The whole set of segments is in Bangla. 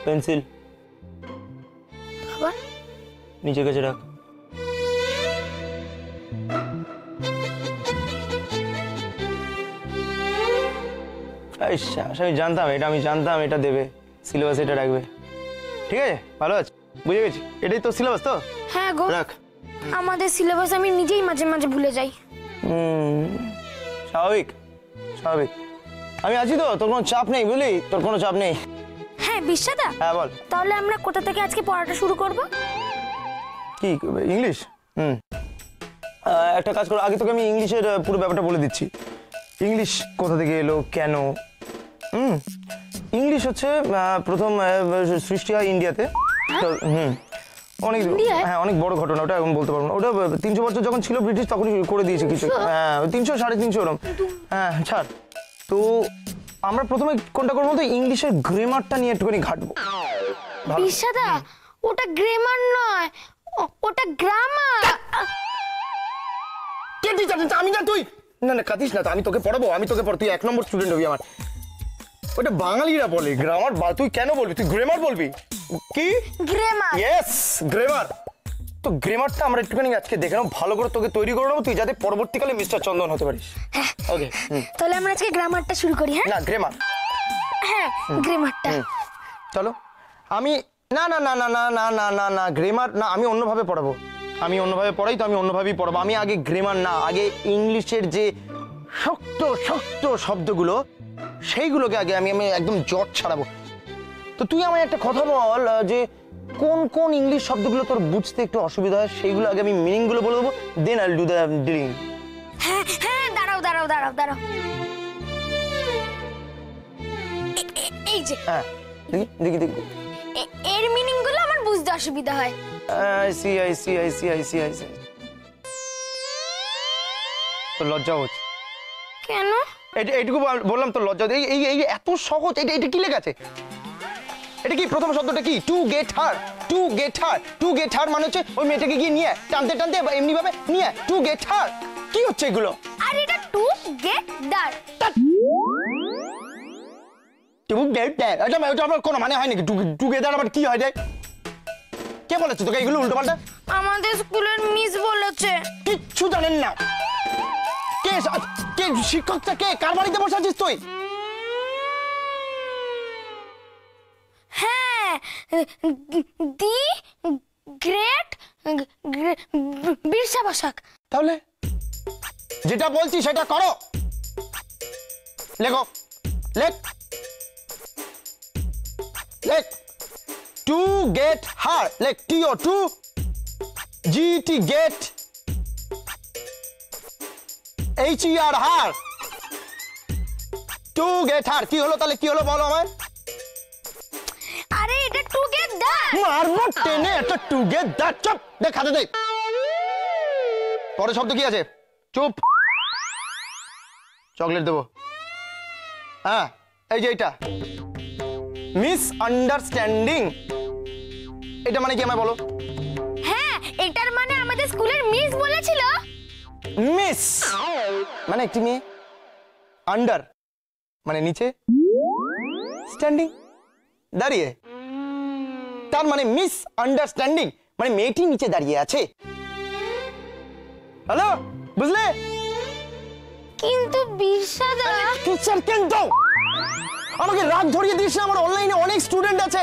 পেন্সিল আবার নিচে কাছে রাখ। আমি জানতাম এটা দেবে, সিলেবাস এটা রাখবে। ঠিক আছে, ভালো আছে, বুঝে গেছি। এটাই তো সিলেবাস তো? হ্যাঁ গো, রাখ। আমাদের সিলেবাস আমি নিজেই মাঝে মাঝে ভুলে যাই। স্বাভাবিক স্বাভাবিক। আমি আছি তো, তোর কোনো চাপ নেই, বুঝলি? তোর কোনো চাপ নেই। হ্যাঁ বিশ্বদা, হ্যাঁ বল। তাহলে আমরা কোথা থেকে আজকে পড়াটা শুরু করব? কি ইংলিশ? একটা কাজ করো, আগে তোকে আমি ইংলিশের পুরো ব্যাপারটা বলে দিচ্ছি। ইংলিশ কোথা থেকে এলো, কেন? ইংলিশ হচ্ছে প্রথম সৃষ্টি হয় ইন্ডিয়াতে। তো অনেক, হ্যাঁ অনেক বড় ঘটনা, ওটা এখন বলতে পারবো না। ওটা 300 বছর যখন ছিল ব্রিটিশ তখনই করে দিয়েছে কিছু। হ্যাঁ 300 350 ওরকম। হ্যাঁ ছাড়। তো আমরা প্রথমে কোনটা করবো বলতো, ইংলিশের গ্রামারটা নিয়ে একটুখানি ঘাটবো। বিশ্বদা, ওটা গ্রামার নয়, ওটা গ্রামার। আমি না, তুই না না কাঁদিস না, আমি তোকে পড়াবো, তুই 1 নম্বর স্টুডেন্ট হবি আমার। ওটা বাঙালিরা বলে গ্রামার, তুই কেন বলবি? তুই গ্রামার বলবি। কি গ্রামার? Yes grammar. তো গ্রামারটা আমরা একটুখানি আজকে দেখে নাও, ভালো করে তোকে তৈরি করে নেবো, তুই যাতে পরবর্তীকালে মিস্টার চন্দন হতে পারিস। ওকে, তাহলে আমরা আজকে গ্রামারটা শুরু করি। হ্যাঁ না গ্রামার, হ্যাঁ গ্রামারটা। চলো। আমি না না না না না না না না না গ্রামার না, আমি অন্যভাবে পড়াবো। আমি অন্যভাবে পড়াই তো, আমি অন্যভাবেই পড়াবো। আমি আগে গ্রামার না, আগে ইংলিশের যে শক্ত শক্ত শব্দগুলো সেইগুলোকে আগে আমি একদম জট ছাড়াবো। তো তুই আমায় একটা কথা বল, যে কোন কোন ইংলিশ শব্দগুলো তোর বুঝতে একটু অসুবিধা হয়, সেইগুলো আগে আমি মিনিংগুলো বলে দেবো, then I will do the dealing. হ্যাঁ হ্যাঁ, দাঁড়াও দাঁড়াও দাঁড়াও দাঁড়াও। এই যে, হ্যাঁ দেখি দেখি। এর মিনিং গুলো আমার বুঝতে অসুবিধা হয়। I see I see I see I see I see. তো লজ্জা হচ্ছে কেন? এইটুকু বললাম তো, লজ্জা। এই এত সহজ, এটা কি লেখা আছে? এটা কি প্রথম শব্দটা কি? Two get her. To get her, to get হার মানে হচ্ছে ওই মেয়েটাকে গিয়ে নিয়ে টানতে টানতে এমনি ভাবে নিয়ে টু গেট হার। কি হচ্ছে এগুলো? আর এটা টু গেট দার। টু গেট দার, এটা আমার কোনো মানে হয় নাকি? টু গেট দার আবার কি হয় রে? কে বলেছে তোকে এগুলো উল্টো পাল্টা? আমাদের স্কুলের মিস বলেছে। কিচ্ছু জানেন না। কে শিক্ষকটা কে? কার বাড়িতে বসে আছিস তুই? হ্যাঁ, দি গ্রেট বিরসা বসাক। তাহলে যেটা বলছি সেটা করো। লেখো, লেখ লেখ। টু গেট হার, লেখ T O, to G T get, HER her, to get her. কি হলো তাহলে, কি হলো বলো আমায়? আরে এটা টু গেট দার। মারবো টেনে একটা টু গেট দার। চুপ, দেখ খাতে দে। পরের শব্দ কি আছে? চুপ, চকলেট দেবো। হ্যাঁ এই যে এটা মিস আন্ডারস্ট্যান্ডিং, এটা মানে কি আমায় বলো? হ্যাঁ, এটার মানে আমাদের স্কুলের মিস বলেছিল। মিস মানে একটি মেয়ে, আন্ডার মানে নিচে, স্ট্যান্ডিং দাঁড়িয়ে, তার মানে মিস আন্ডারস্ট্যান্ডিং মানে মেয়েটি নিচে দাঁড়িয়ে আছে। হ্যালো, বুঝলে? কিন্তু বিরসাদা, টিচার কিন্তু আমাকে রাগ ধরিয়ে দিস না। আমার অনলাইনে অনেক স্টুডেন্ট আছে,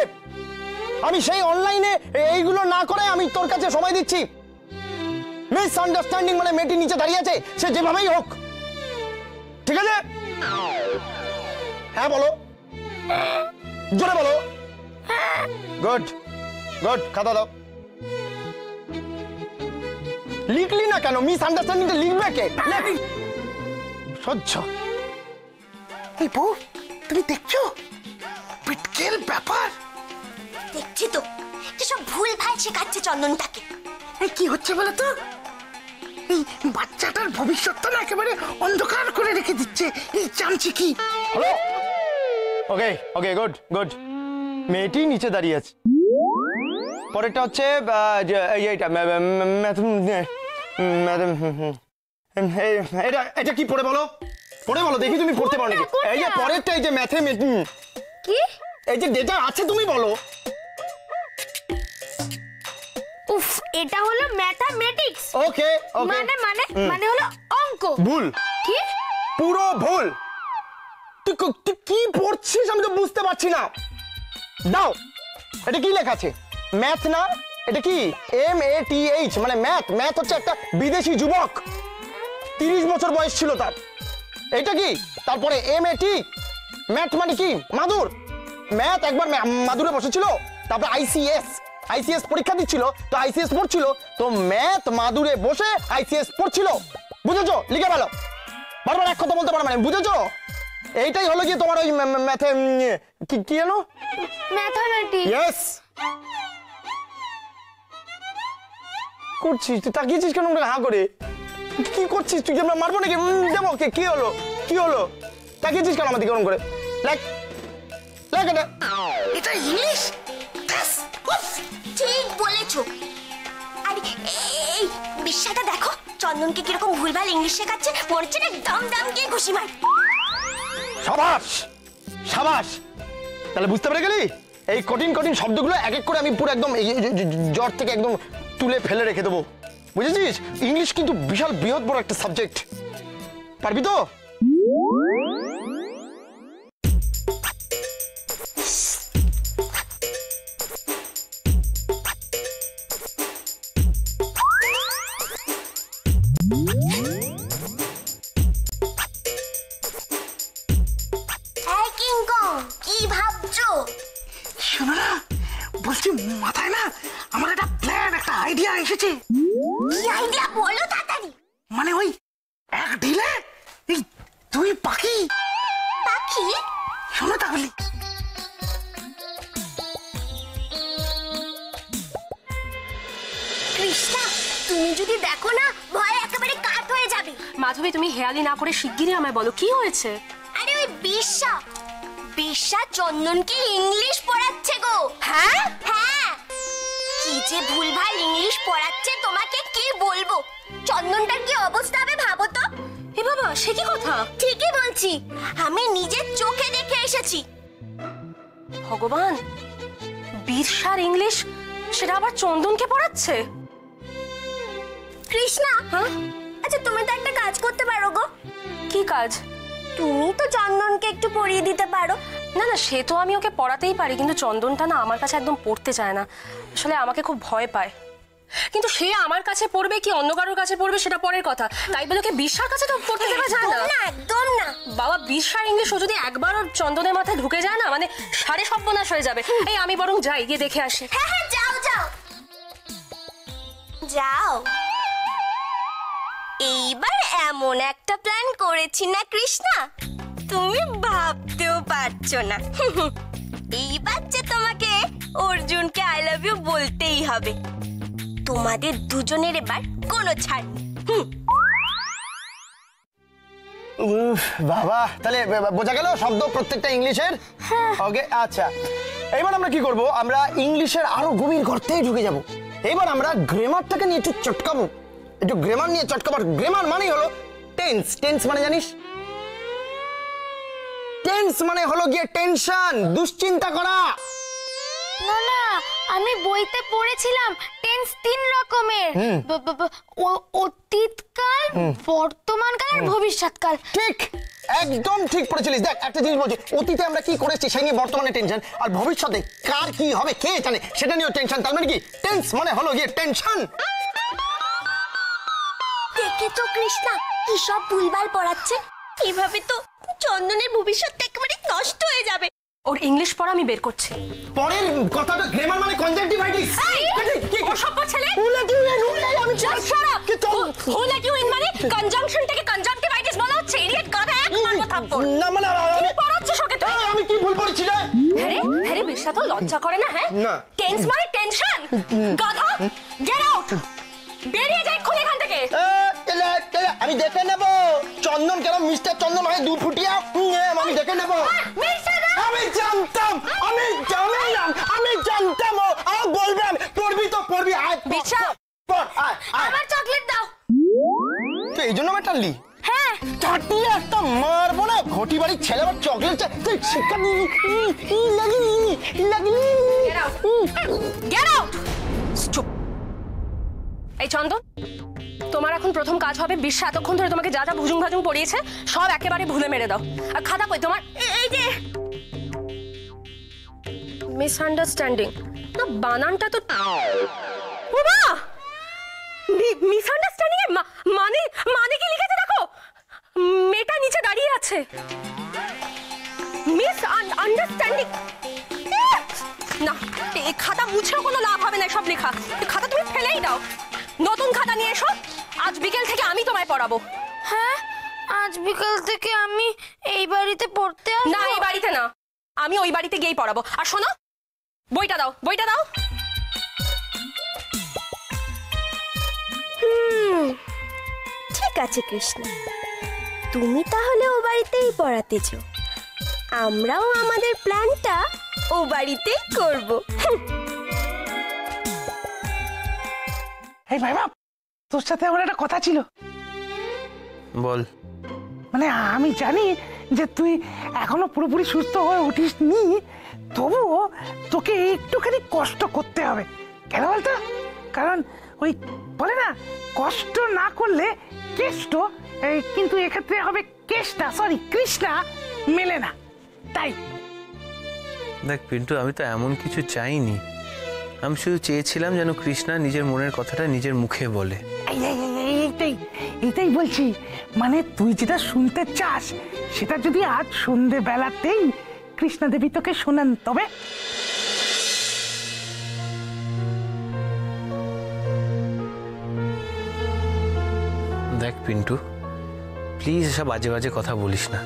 আমি সেই অনলাইনে এইগুলো না করে আমি তোর কাছে সময় দিচ্ছি। মিস আন্ডারস্ট্যান্ডিং মানে মেয়েটি নিচে দাঁড়িয়ে আছে, সে যেভাবেই হোক। ঠিক আছে? হ্যাঁ বলো, জোরে বলো। গুড গুড, খাতা দাও। লিখলি না কেন? মিস আন্ডারস্ট্যান্ডিংটা লিখবে কে? সহ্য। এই বউ, তুমি দেখছো পিটকেল ব্যাপার? দেখছি তো, যেসব ভুল ভাল শেখাচ্ছে চন্দনটাকে। এই কি হচ্ছে বলো তো? এই বাচ্চাটার ভবিষ্যৎটা না একেবারে অন্ধকার করে রেখে দিচ্ছে এই চামচিকি। হ্যালো, ওকে ওকে, গুড গুড। মেয়েটি নিচে দাঁড়িয়ে আছে। পরেরটা হচ্ছে এইটা এটা কি পড়ে বলো? পড়ে বলো দেখি, তুমি পড়তে পারো নাকি? এই যে পরেরটা, এই যে ম্যাথে, কি এই যে ডেটা আছে তুমি বলো। এটা হলো ম্যাথামেটিক্স। ওকে ওকে মানে মানে মানে হলো অঙ্ক। ভুল, কি? পুরো ভুল। তুই কি পড়ছিস আমি তো বুঝতে পারছি না। দাও, এটা কি লেখা আছে? ম্যাথ না, এটা কি? MATH মানে ম্যাথ। ম্যাথ হচ্ছে একটা বিদেশি যুবক, 30 বছর বয়স ছিল তার। এটা কি? তারপরে MAT, ম্যাথ মানে কি? মাদুর। ম্যাথ একবার মাদুরে বসেছিল, তারপর ICS পরীক্ষা দিচ্ছিল, তো ICS পড়ছিল, তো ম্যাথ মাদুরে বসে ICS পড়ছিল। বুঝেছো? লিখে ভালো, বারবার এক কথা বলতে পারো মানে, বুঝেছো? এইটাই হলো কি তোমার ওই ম্যাথে কি জানো? ম্যাথামেটিক্স। ইয়েস। করছিস তুই, তাকিয়েছিস কেন হা করে? কি করছিস তুই? আমরা মারবো নাকি? দেবো? কি হলো? কি হলো? তাকিয়েছিস কেন আমাদের কেমন করে? লাইক এটা এটা ইংলিশ? ব্যাস, উফ। ঠিক বলেছো। আর এই বিশ্বাটা দেখো, চন্দনকে কিরকম ভুলভাল ইংলিশ শেখাচ্ছে, মনে হচ্ছে না দম দম গিয়ে ঘুষি মার। সাবাস সাবাস। তাহলে বুঝতে পেরে গেলি? এই কঠিন কঠিন শব্দগুলো এক এক করে আমি পুরো একদম জ্বর থেকে একদম তুলে ফেলে রেখে দেবো। বুঝেছিস? ইংলিশ কিন্তু বিশাল বৃহৎ বড় একটা সাবজেক্ট। পারবি তো? এই কিংকং, কি ভাবছো? শোনো না, বলছি মাথায় না আমার একটা প্ল্যান, একটা আইডিয়া এসেছে। কি আইডিয়া বলো তাড়াতাড়ি। মানে ওই এক ঢিলে এই দুই পাখি। পাখি? শোনো তাহলে। কৃষ্ণা, তুমি যদি দেখো না, ভয় একেবারে কাট হয়ে যাবে। মাধবী, তুমি হেয়ালি না করে শিগগিরই আমায় বলো কি হয়েছে। আরে ওই বিশ্বা চন্দনকে ইংলিশ পড়াচ্ছে গো। হ্যাঁ হ্যাঁ, কি যে ভুলভাল ইংলিশ পড়াচ্ছে, তোমাকে কি বলবো। চন্দনটার কি অবস্থা হবে ভাবো তো। এ বাবা, সে কি কথা? ঠিকই বলছি, আমি নিজের চোখে দেখে এসেছি। ভগবান, বিরসার ইংলিশ, সেটা আবার চন্দনকে পড়াচ্ছে? কৃষ্ণা, আচ্ছা তুমি তো একটা কাজ করতে পারো গো। কি কাজ? তুমি তো চন্দনকে একটু পড়িয়ে দিতে পারো। না না, সে তো আমি ওকে পড়াতেই পারি, কিন্তু চন্দনটা না আমার কাছে একদম পড়তে চায় না। আসলে আমাকে খুব ভয় পায়। কিন্তু সে আমার কাছে পড়বে কি অন্য কারোর কাছে পড়বে সেটা পরের কথা, তাই বলে ওকে বিরসার কাছে তো পড়তে দেওয়া যায় না। না, একদম না বাবা, বিরসার ইংলিশ ও যদি একবার ওর চন্দনের মাথায় ঢুকে যায় না, মানে সাড়ে সর্বনাশ হয়ে যাবে। এই আমি বরং যাই, গিয়ে দেখে আসি। হ্যাঁ হ্যাঁ, যাও যাও যাও। এইবার এমন একটা প্ল্যান করেছি না কৃষ্ণা, তুমি ভাবতেও পারছো না। এইবার যে তোমাকে অর্জুনকে আই লাভ ইউ বলতেই হবে। তোমাদের দুজনের এবার কোনো ছাড় নেই। বাবা, তাহলে বোঝা গেল শব্দ প্রত্যেকটা ইংলিশের? ওকে, আচ্ছা। এবার আমরা কি করব? আমরা ইংলিশের আরো গভীর গর্তেই ঢুকে যাব। এবার আমরা গ্রামারটাকে নিয়ে একটু চটকাবো, একটু গ্রামার নিয়ে চটকাবার। গ্রামার মানে হলো টেন্স। টেন্স মানে জানিস? টেন্স মানে হলো গিয়ে টেনশন, দুশ্চিন্তা করা। না না, আমি বইতে পড়েছিলাম টেন্স 3 রকমের, অতীতকাল, বর্তমানকাল আর ভবিষ্যৎকাল। ঠিক, একদম ঠিক পড়েছিলিস। দেখ, একটা জিনিস বলছি, অতীতে আমরা কি করেছি সেই নিয়ে বর্তমানে টেনশন, আর ভবিষ্যতে কার কি হবে কে জানে সেটা নিয়েও টেনশন। তার মানে কি টেন্স মানে হলো গিয়ে টেনশন। দেখেছো কৃষ্ণা, কি সব ভুলভাল পড়াচ্ছে। এভাবে তো চন্দনের ভবিষ্যৎটা একেবারে নষ্ট হয়ে যাবে। ওর ইংলিশ পড়া আমি বের করছি। পরের কথাটা গ্রামার মানে কনজাংটিভাইটিস। অসভ্য ছেলে, আমি Just shut up! Who let you in মানে কনজাংশনটাকে কনজাংটিভাইটিস বলা হচ্ছে? ইডিয়েট, গাধা, এক মারবো থাপ্পড়। না মানে কি পড়াচ্ছিস ওকে তুই? আমি কি ভুল পড়েছি রে? আরে বিশা তো লজ্জা করে না? হ্যাঁ, না। টেন্স মানে টেনশন। গাধা, গেট আউট, বেরিয়ে যা এক্ষুনি এখান থেকে। আমি দেখে নেব চন্দন কেন মিস্টার চন্দন হয় দুধ ফুটিয়া। আমি দেখে নেব। আমি জানতাম, আমি জানতাম ও বলবে। পড়বি তো পড়বি। বিশা, আমার চকলেট দাও। তুই এই জন্য আমার টানলি? হ্যাঁ, চাটিয়ে একটা মারবো না। ঘটি বাড়ির ছেলে আবার চকলেট চাই, তুই শিক্ষা লাগলি। Get out, get out. চুপ। এই চন্দন, তোমার এখন প্রথম কাজ হবে বিশ্বা এতক্ষণ ধরে তোমাকে যা যা ভুজুং ভাজুং পড়িয়েছে সব একেবারে ভুলে মেরে দাও। আর খাতা কই তোমার? এই যে মিসআন্ডারস্ট্যান্ডিং, না বানানটা তো বাবা মিসআন্ডারস্ট্যান্ডিং এর মানে মানে কি লিখেছে দেখো, মেয়েটা নিচে দাঁড়িয়ে আছে। মিস আন্ডারস্ট্যান্ডিং না, এই খাতা মুছেও কোনো লাভ হবে না, সব লেখা। এই খাতা তুমি ফেলেই দাও, নতুন খাতা নিয়ে এসো। আজ বিকেল থেকে আমি তোমায় পড়াবো। হ্যাঁ, আজ বিকাল থেকে আমি এই বাড়িতে পড়তে আসবো? না, এই বাড়িতে না, আমি ওই বাড়িতে গিয়েই পড়াবো। আর শোনো, বইটা দাও, বইটা দাও। ঠিক আছে কৃষ্ণা, তুমি তাহলে ও বাড়িতেই পড়াতে চাও, আমরাও আমাদের প্ল্যানটা ও বাড়িতেই করব। এই ভাই বাপ, তোর সাথে আমার একটা কথা ছিল। বল। মানে আমি জানি যে তুই এখনো পুরোপুরি সুস্থ হয়ে উঠিস নি, তবুও তোকে একটুখানি কষ্ট করতে হবে। কেন বলতো? কারণ ওই বলে না, কষ্ট না করলে কেষ্ট, কিন্তু এক্ষেত্রে হবে কেষ্টা, সরি কৃষ্ণা মেলে না, তাই। দেখ পিন্টু, আমি তো এমন কিছু চাইনি, আমি শুধু চেয়েছিলাম যেন কৃষ্ণা নিজের মনের কথাটা নিজের মুখে বলে। এইটাই এইটাই বলছি, মানে তুই যেটা শুনতে চাস সেটা যদি আজ সন্ধে বেলাতেই কৃষ্ণা দেবী তোকে শোনান, তবে দেখ পিন্টু, প্লিজ এসব বাজে বাজে কথা বলিস না।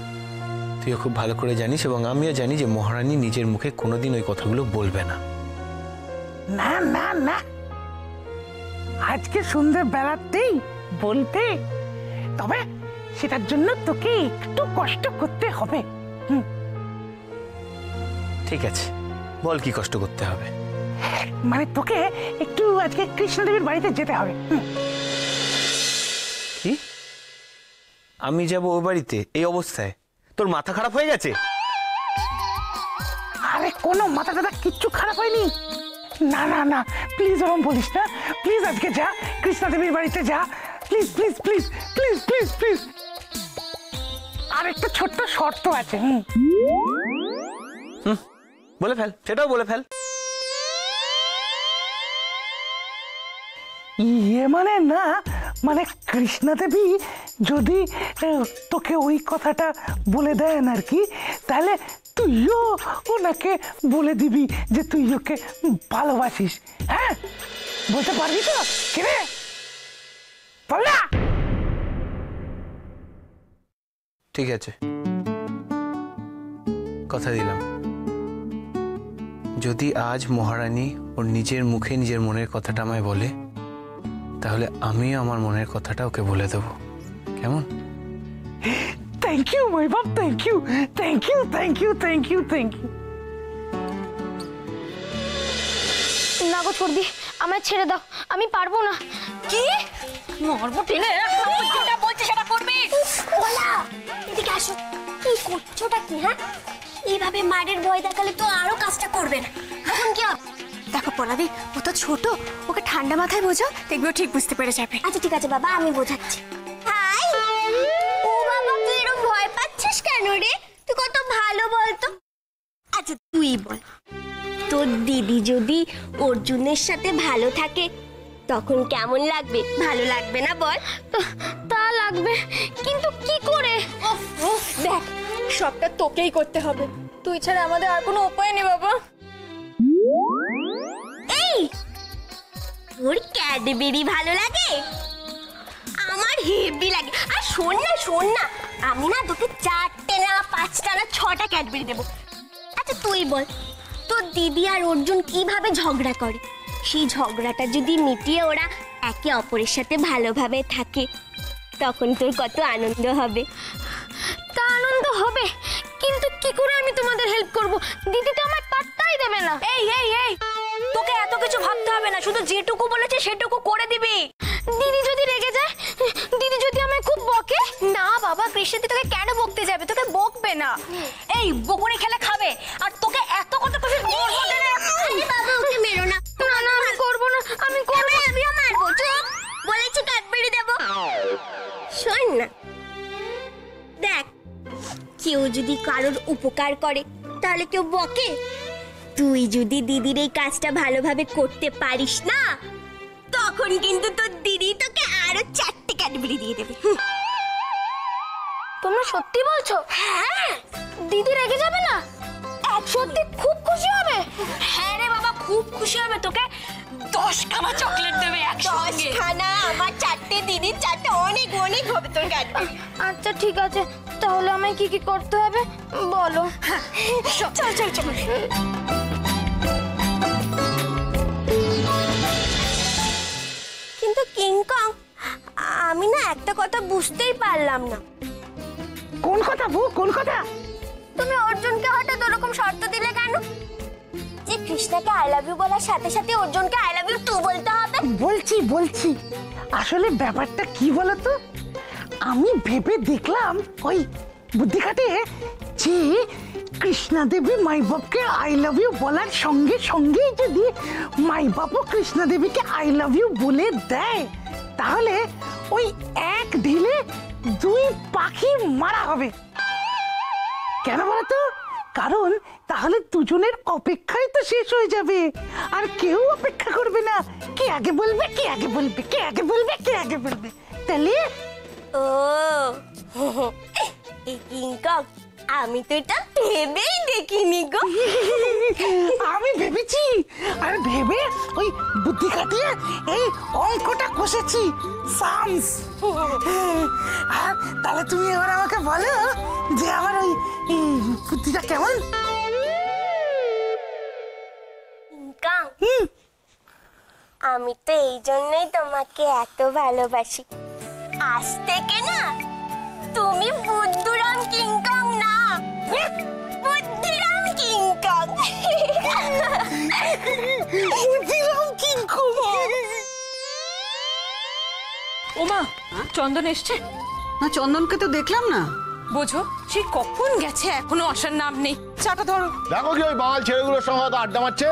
তুইও খুব ভালো করে জানিস এবং আমিও জানি যে মহারানী নিজের মুখে কোনোদিন ওই কথাগুলো বলবে না। না না না, আজকে সন্ধে বেলাতেই বলতে, তবে সেটার জন্য তোকে একটু কষ্ট করতে হবে। ঠিক আছে, বল কি কষ্ট করতে হবে? মানে তোকে একটু আজকে কৃষ্ণদেবীর বাড়িতে যেতে হবে। কি? আমি যাব ওই বাড়িতে এই অবস্থায়? তোর মাথা খারাপ হয়ে গেছে? আরে কোনো মাথা টাথা কিচ্ছু খারাপ হয়নি। না না না, প্লিজ ওরম বলিস না, প্লিজ আজকে যা, কৃষ্ণদেবীর বাড়িতে যা, please please please please please please. আর একটা ছোট্ট শর্ত আছে। বলে ফেল, সেটাও বলে ফেল। ইয়ে মানে না, মানে কৃষ্ণদেবী যদি তোকে ওই কথাটা বলে দেন আর কি, তাহলে তুইও ওনাকে বলে দিবি যে তুই ওকে ভালোবাসিস। হ্যাঁ, বলতে পারবি তো? কে বল না। ঠিক আছে, কথা দিলাম, যদি আজ মহারানী ওর নিজের মুখে নিজের মনের কথাটা আমায় বলে, তাহলে আমিও আমার মনের কথাটা ওকে বলে দেবো। কেমন? থ্যাংক ইউ মাই বাপ, thank you thank you thank you thank you thank you. না গো ছড়দি, আমায় ছেড়ে দাও, আমি পারবো না। কি মরবো টেনে, যেটা বলছি সেটা করবি। ওলা এদিকে আসো, কি করছোটা কি? হ্যাঁ, এইভাবে মারের ভয় দেখালে তো আরো কাজটা করবে না। এখন কি হবে? দেখো পলাদি, ও তো ছোট, ওকে ঠান্ডা মাথায় বোঝাও, দেখবে ও ঠিক বুঝতে পেরে যাবে। আচ্ছা ঠিক আছে বাবা, আমি বোঝাচ্ছি। হাই, ও বাবা তুই এরকম ভয় পাচ্ছিস কেন রে? তুই কত ভালো বলতো। আচ্ছা তুই বল, তোর দিদি যদি অর্জুনের সাথে ভালো থাকে তখন কেমন লাগবে? ভালো লাগবে না বল? তা লাগবে, কিন্তু কি করে? দেখ, সবটা তোকেই করতে হবে, তুই ছাড়া আমাদের আর কোনো উপায় নেই বাবা। এই তোর ক্যাডবেরি ভালো লাগে? আমার হেভি লাগে। আর শোন না শোন না, আমি না তোকে 4টে না 5টা না 6টা ক্যাডবেরি দেবো। আচ্ছা তুই বল, তোর দিদি আর অর্জুন কিভাবে ঝগড়া করে? সেই ঝগড়াটা যদি মিটিয়ে ওরা একে অপরের সাথে ভালোভাবে থাকে, তখন তোর কত আনন্দ হবে। তা আনন্দ হবে, কিন্তু কি করে আমি তোমাদের হেল্প করব? দিদি তো আমার পাত্তাই দেবে না। এই এই এই, তোকে এত কিছু ভাবতে হবে না, শুধু যেটুকু বলেছে সেটুকু করে দিবি। দিদি যদি রেগে যায়, দিদি যদি আমায় খুব বকে। না বাবা, কৃষ্ণদি তোকে কেন বকতে যাবে? তোকে বকবে না। এই বকুনি খেলে খাবে, আর তোকে এত কথা কিছু বলবো না। আরে বাবা ওকে মেরো না। না না, আমি করবো না, আমি করবো। আমিও মারবো, চুপ। কারোর উপকার করে তাহলে কেউ বকে? তুই যদি দিদির এই কাজটা ভালোভাবে করতে পারিস না, তখন কিন্তু তোর দিদি তোকে আরো 4টে ক্যাডবেরি দিয়ে দেবে। তোমরা সত্যি বলছো? হ্যাঁ, দিদি রেগে যাবে না? সত্যি খুব খুশি হবে। হ্যাঁ রে বাবা, খুব খুশি হবে, তোকে 10খানা চকলেট দেবে একসঙ্গে। 10খানা আমার 4টে, দিদির 4টে, অনেক অনেক হবে তোর ক্যাডবেরি। আচ্ছা ঠিক আছে, তাহলে আমায় কি কি করতে হবে বলো। চল চল চল। কিন্তু কিংকং, আমি না একটা কথা বুঝতেই পারলাম না। কোন কথা বউ, কোন কথা? তুমি অর্জুনকে হঠাৎ ওরকম শর্ত দিলে কেন যে কৃষ্ণাকে আই লাভ ইউ বলার সাথে সাথে অর্জুনকে আই লাভ ইউ টু বলতে হবে? বলছি আসলে ব্যাপারটা কি বলতো, আমি ভেবে দেখলাম ওই বুদ্ধি খাটিয়ে যে কৃষ্ণা দেবী মাই বাপকে আই লাভ ইউ বলার সঙ্গে সঙ্গেই যদি মাই বাপও কৃষ্ণা দেবীকে আই লাভ ইউ বলে দেয়, তাহলে ওই এক ঢিলে 2 পাখি মারা হবে। কেন বলতো? কারণ তাহলে দুজনের অপেক্ষাই তো শেষ হয়ে যাবে, আর কেউ অপেক্ষা করবে না। কে আগে বলবে, কে আগে বলবে, কে আগে বলবে, কে আগে বলবে, তাহলে ও এই কিংকং, আমি তো এটা ভেবেই দেখিনি গো। আমি ভেবেছি, আর ভেবে ওই বুদ্ধি খাটিয়ে এই অঙ্কটা কষেছি, সামস। আর তাহলে তুমি এবার আমাকে বলো যে আমার ওই বুদ্ধিটা কেমন? কিংকং, আমি তো এই জন্যই তোমাকে এত ভালোবাসি। আজ থেকে না তুমি বুদ্ধুরাম কিংকং না, বুদ্ধিরাম কিংকং। বুদ্ধিরাম কিংকং। ওমা, চন্দন এসছে? না, চন্দনকে তো দেখলাম না। বোঝো, সে কখন গেছে, এখনো আসার নাম নেই। চাটা ধরো। দেখো কি ওই বাঙাল ছেলেগুলোর সঙ্গে হয়তো আড্ডা মারছে।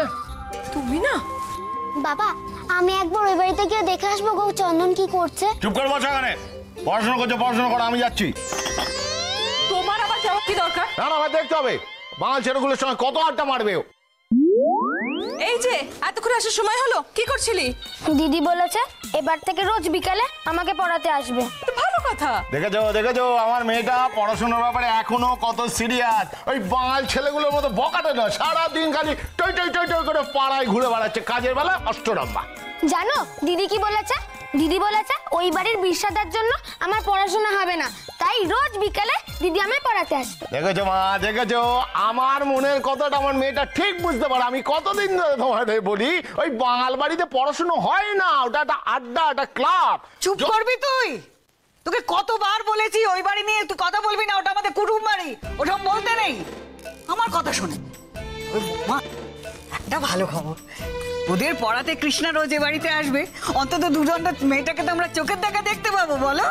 তুমি না? বাবা, আমি একবার ওই বাড়িতে গিয়ে দেখে আসবো গো চন্দন কি করছে। চুপ করে বসো এখানে, পড়াশোনা করছো, পড়াশোনা করো, আমি যাচ্ছি। তোমার আবার যাওয়ার কি দরকার? না না, আমার দেখতে হবে বাঙাল ছেলেগুলোর সঙ্গে কত আড্ডা মারবে ও। এই যে এতক্ষণ আসার সময় হলো, কি করছিলি? দিদি বলেছে এবার থেকে রোজ বিকালে আমাকে পড়াতে আসবে। তো ভালো কথা। দেখেছো আমার মেয়েটা পড়াশোনার ব্যাপারে এখনো কত সিরিয়াস। ওই বাঙাল ছেলেগুলোর মতো বকাটে না, সারাদিন খালি টই টই টই টই করে পাড়ায় ঘুরে বেড়াচ্ছে, কাজের বেলা অষ্টরম্বা। জানো দিদি কি বলেছে? দিদি বলেছে ওই বাড়ির বিষাদার জন্য আমার পড়াশোনা হবে না, তাই রোজ বিকালে দিদি আমায় পড়াতে আসবে। দেখেছো মা, দেখেছো আমার মনের কথাটা আমার মেয়েটা ঠিক বুঝতে পারে। আমি কতদিন ধরে তোমাদের বলি ওই বাঙাল বাড়িতে পড়াশোনা হয় না, ওটা একটা আড্ডা, একটা ক্লাব। চুপ করবি তুই? তোকে কতবার বলেছি ওই বাড়ি নিয়ে তুই কথা বলবি না, ওটা আমাদের কুটুম বাড়ি, ওসব বলতে নেই। আমার কথা শোনে ওই মা, একটা ভালো খবর, ওদের পড়াতে কৃষ্ণা রোজ এ বাড়িতে আসবে, অন্তত দুজনটা মেয়েটাকে তো আমরা চোখের দেখা দেখতে পাবো। বলো?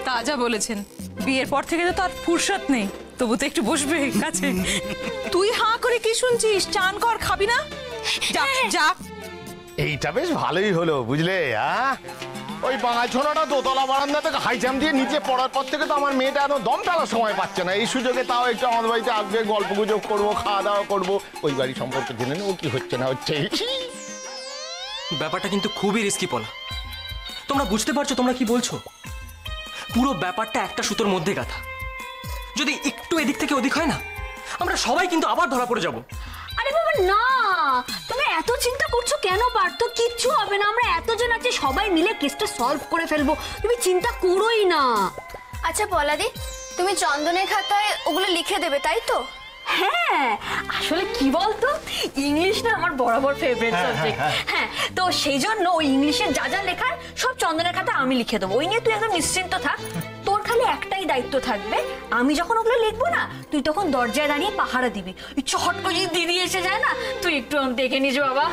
তাজা বলেছেন, বিয়ের পর থেকে তো আর ফুরসত নেই, তবু তো একটু বসবে কাছে। তুই হাঁ করে কি শুনছিস? চান কর, খাবি না? যা যা। এইটা বেশ ভালোই হলো বুঝলে। ওই বাঙাল ছোনাটা দোতলা বারান্দা থেকে হাই জাম্প দিয়ে নিচে পড়ার পর থেকে তো আমার মেয়েটা এত দম টানার সময় পাচ্ছে না। এই সুযোগে তাও একটু আমাদের বাড়িতে আসবে, গল্প গুজব করবো, খাওয়া দাওয়া করবো, ওই বাড়ি সম্পর্কে জেনে নেবো কি হচ্ছে না হচ্ছে। ব্যাপারটা কিন্তু খুবই রিস্কি পলা। তোমরা বুঝতে পারছো তোমরা কি বলছো? পুরো ব্যাপারটা একটা সুতোর মধ্যে গাঁথা। যদি একটু এদিক থেকে ওদিক হয় না, আমরা সবাই কিন্তু আবার ধরা পড়ে যাব। আরে বাবা না, তুমি এত চিন্তা করছো কেন? পার্থ, কিচ্ছু হবে না, আমরা এতজন আছি, সবাই মিলে কেসটা সলভ করে ফেলবো, তুমি চিন্তা করোই না। আচ্ছা পলাদি, তুমি চন্দনের খাতায় ওগুলো লিখে দেবে, তাই তো? হ্যাঁ, আসলে কি বলতো, ইংলিশ না আমার বরাবর ফেভারিট সাবজেক্ট। হ্যাঁ, তো সেই জন্য ওই ইংলিশের যা যা লেখার সব চন্দনের খাতা আমি লিখে দেবো। ওই নিয়ে তুই একদম নিশ্চিন্ত থাক। তোর খালি একটাই দায়িত্ব থাকবে, আমি যখন ওগুলো লিখবো না, তুই তখন দরজায় দাঁড়িয়ে পাহারা দিবি। চট করে যদি দিদি এসে যায় না, তুই একটু দেখে নিস বাবা।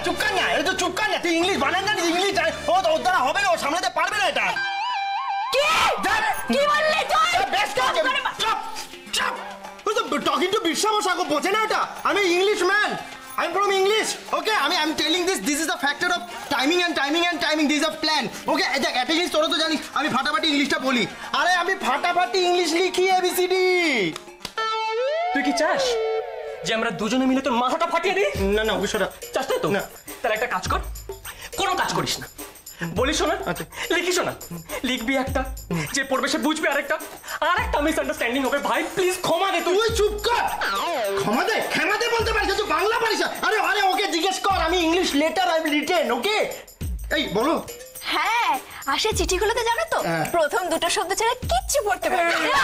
চুপ কর না, এটা চুপ কর না, তুই ইংলিশ বানান না, ইংলিশ ও তো ওর দ্বারা হবে না, ও সামলাতে পারবে না এটা। কি বললি তুই? বেশ চুপ চুপ। Talking to Bishamosako, বোঝে না এটা? আমি English man, I'm from English. Okay, I'm telling this is the factor of timing and timing. This is a plan. Okay, দেখ একটা জিনিস তোরা তো জানিস, আমি ফাটাফাটি ইংলিশটা বলি। আরে আমি ফাটাফাটি ইংলিশ লিখি ABCD। তুই কি চাস যে আমরা দুজনে মিলে তোর মাথাটা ফাটিয়ে দিই? না না বিষয়টা চাস না তো? না। তাহলে একটা কাজ কর, কোনো কাজ করিস না, বলিস না, লিখিস না, লিখবি একটা, যে পড়বে সে বুঝবে আরেকটা, আর একটা মিসআন্ডারস্ট্যান্ডিং হবে। ভাই প্লিজ ক্ষমা দে তুই। তুই চুপ কর। ক্ষমা দে বলতে পারিস, তুই বাংলা পারিস? আরে আরে ওকে জিজ্ঞেস কর, আমি ইংলিশ লেটার আই রিটেন, ওকে? এই বলো। হ্যাঁ, আর সেই চিঠিগুলোতে জানো তো প্রথম দুটো শব্দ ছাড়া কিচ্ছু পড়তে পারে না।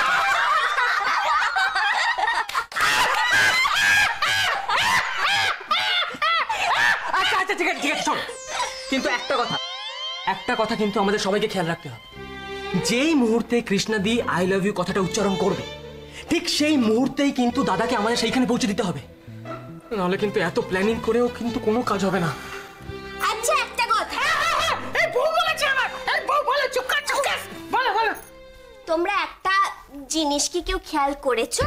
আচ্ছা আচ্ছা ঠিক আছে ঠিক আছে, শোন, কিন্তু একটা কথা কিন্তু আমাদের সবাইকে খেয়াল রাখতে হবে। যেই মুহূর্তে কৃষ্ণাদি আই লাভ ইউ কথাটা উচ্চারণ করবে, ঠিক সেই মুহূর্তেই কিন্তু দাদাকে আমাদের সেইখানে পৌঁছে দিতে হবে, নাহলে কিন্তু এত প্ল্যানিং করেও কিন্তু কোনো কাজ হবে না। আচ্ছা একটা কথা, এই বউ বলেছে আমার, এই বউ বলে চুপ কর, বলো বলো। তোমরা একটা জিনিস কি কেউ খেয়াল করেছো?